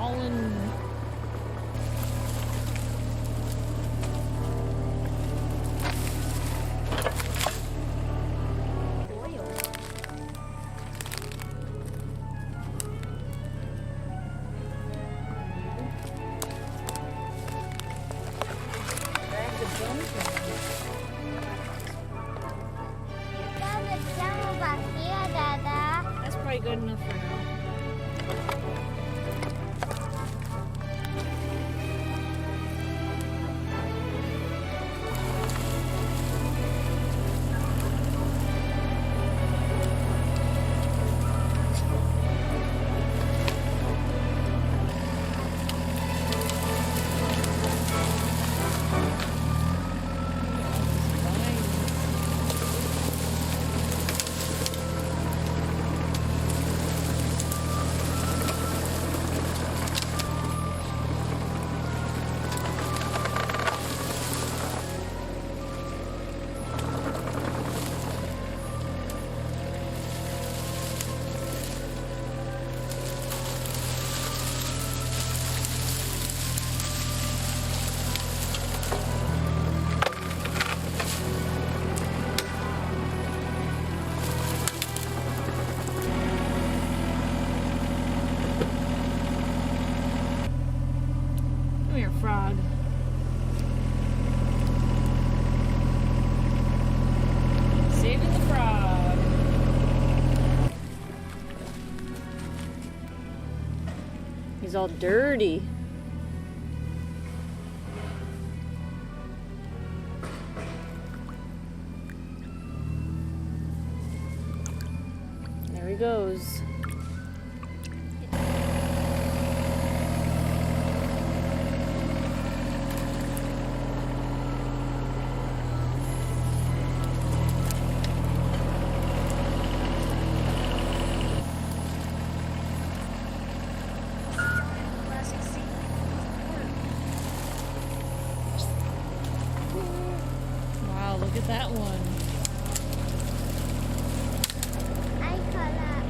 fallen. That's probably good enough for now. Frog. Saving the frog. He's all dirty. There he goes. Look at that one. I call that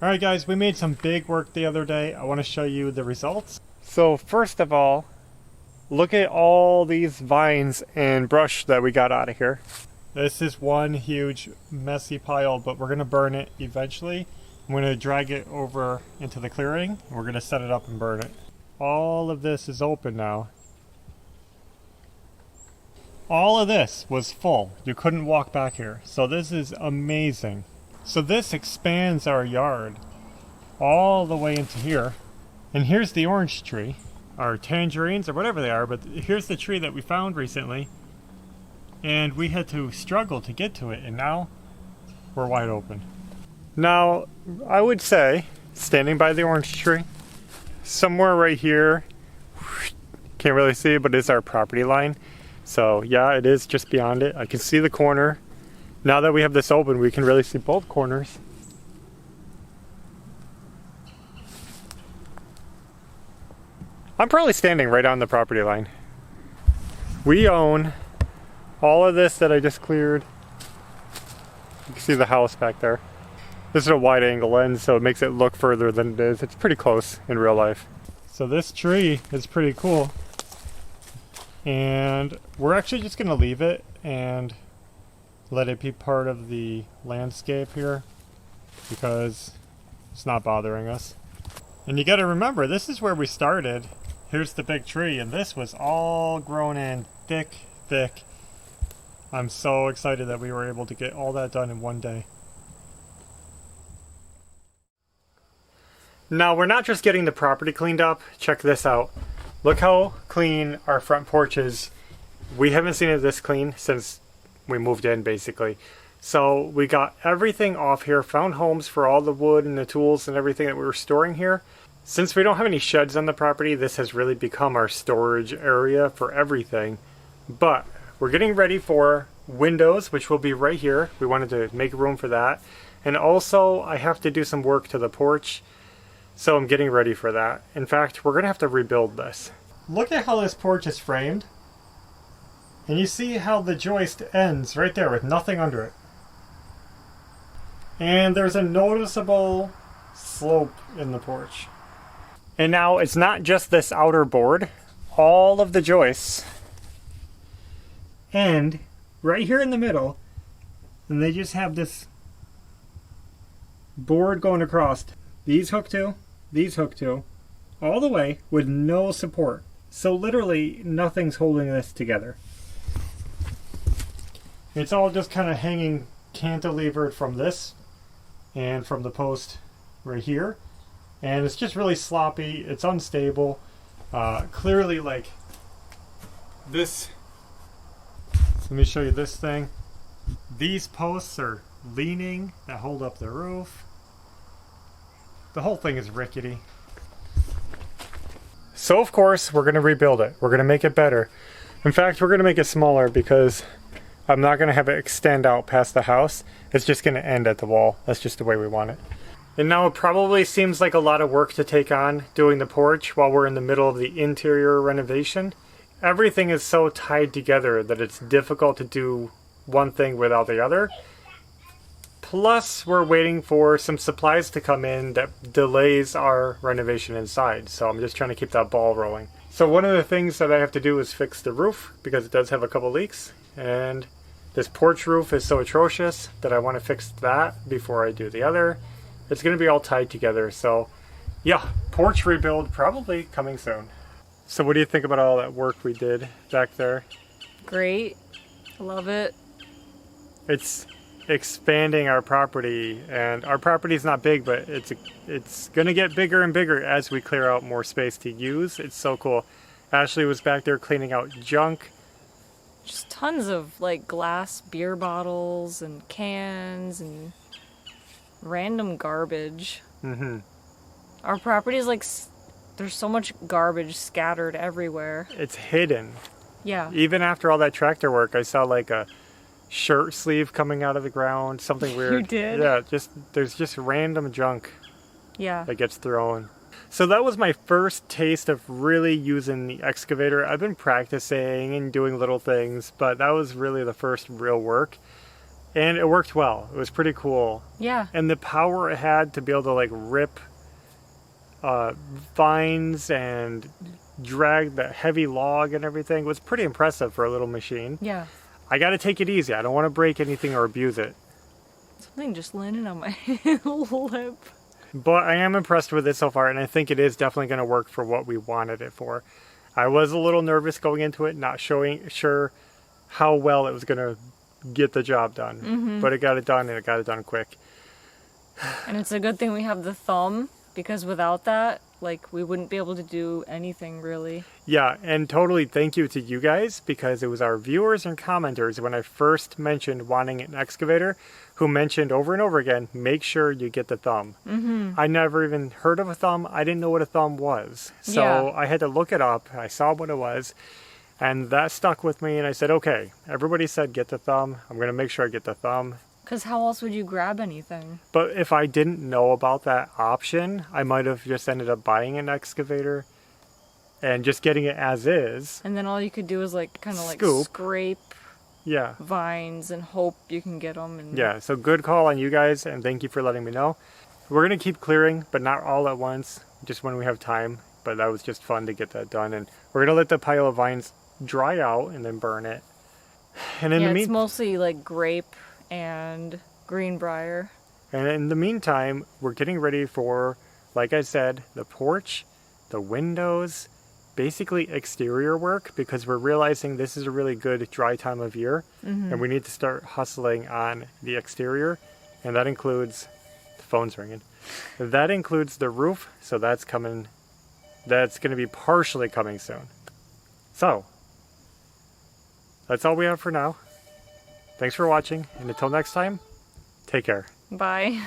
Alright guys, we made some big work the other day. I want to show you the results. So first of all, look at all these vines and brush that we got out of here. This is one huge messy pile, but we're going to burn it eventually. I'm going to drag it over into the clearing. And we're going to set it up and burn it. All of this is open now. All of this was full. You couldn't walk back here. So this is amazing. So this expands our yard. all the way into here. And here's the orange tree, or tangerines, or whatever they are, but here's the tree that we found recently. And we had to struggle to get to it, and now we're wide open. Now, I would say, standing by the orange tree, somewhere right here, can't really see, but it's our property line. So yeah, it is just beyond it. I can see the corner. Now that we have this open, we can really see both corners. I'm probably standing right on the property line. We own all of this that I just cleared. You can see the house back there. This is a wide angle lens, so it makes it look further than it is. It's pretty close in real life. So this tree is pretty cool. And we're actually just gonna leave it and let it be part of the landscape here because it's not bothering us. And you gotta remember, this is where we started. Here's the big tree, and this was all grown in thick. I'm so excited that we were able to get all that done in one day. Now, we're not just getting the property cleaned up. Check this out. Look how clean our front porch is. We haven't seen it this clean since we moved in, basically. So we got everything off here, found homes for all the wood and the tools and everything that we were storing here. Since we don't have any sheds on the property, this has really become our storage area for everything. But we're getting ready for windows, which will be right here. We wanted to make room for that. And also, I have to do some work to the porch. So I'm getting ready for that. In fact, we're going to have to rebuild this. Look at how this porch is framed. And you see how the joist ends right there with nothing under it. And there's a noticeable slope in the porch. And now it's not just this outer board. All of the joists end right here in the middle. And they just have this board going across. These hook to, these hook to, all the way with no support. So literally nothing's holding this together. It's all just kind of hanging cantilevered from this and from the post right here. And it's just really sloppy. It's unstable. Clearly, like this, let me show you this thing. These posts are leaning that hold up the roof. The whole thing is rickety. So of course, we're going to rebuild it. We're going to make it better. In fact, we're going to make it smaller because I'm not going to have it extend out past the house. It's just going to end at the wall. That's just the way we want it. And now it probably seems like a lot of work to take on doing the porch while we're in the middle of the interior renovation. Everything is so tied together that it's difficult to do one thing without the other. Plus, we're waiting for some supplies to come in that delays our renovation inside. So I'm just trying to keep that ball rolling. So one of the things that I have to do is fix the roof because it does have a couple leaks. And this porch roof is so atrocious that I want to fix that before I do the other. It's going to be all tied together. So yeah, porch rebuild probably coming soon. So what do you think about all that work we did back there? Great. Love it. It's expanding our property, and our property is not big, but it's gonna get bigger and bigger as we clear out more space to use. It's so cool. Ashley was back there cleaning out junk. Just tons of like glass beer bottles and cans and random garbage. Our property is like, there's so much garbage scattered everywhere. It's hidden. Yeah. Even after all that tractor work, I saw like a shirt sleeve coming out of the ground, something weird. You did? Yeah, there's just random junk. Yeah. That gets thrown. So that was my first taste of really using the excavator. I've been practicing and doing little things, but that was really the first real work. And it worked well. It was pretty cool. Yeah. And the power it had to be able to like rip vines and drag the heavy log and everything was pretty impressive for a little machine. Yeah. I gotta take it easy. I don't want to break anything or abuse it. Something just landed on my lip. But I am impressed with it so far, and I think it is definitely going to work for what we wanted it for. I was a little nervous going into it, not sure how well it was going to get the job done. But it got it done, and it got it done quick. And it's a good thing we have the thumb because without that, like, we wouldn't be able to do anything really. Yeah, and totally thank you to you guys, because it was our viewers and commenters when I first mentioned wanting an excavator who mentioned over and over again, make sure you get the thumb. I never even heard of a thumb. I didn't know what a thumb was. So Yeah. I had to look it up. I saw what it was, and that stuck with me, and I said, okay, everybody said get the thumb. I'm going to make sure I get the thumb. Because how else would you grab anything? But if I didn't know about that option, I might have just ended up buying an excavator and just getting it as is. And then all you could do is like kind of like Scoop. scrape Yeah. vines and hope you can get them. And Yeah, so good call on you guys, and thank you for letting me know. We're going to keep clearing, but not all at once, just when we have time. But that was just fun to get that done. And we're going to let the pile of vines dry out and then burn it. And in yeah, the it's mostly like grape and greenbrier. And in the meantime, we're getting ready for, like I said, the porch, the windows, basically exterior work, because we're realizing this is a really good dry time of year, and we need to start hustling on the exterior, and that includes, the phone's ringing, that includes the roof, so that's coming, that's going to be partially coming soon. So, that's all we have for now. Thanks for watching, and until next time, take care. Bye.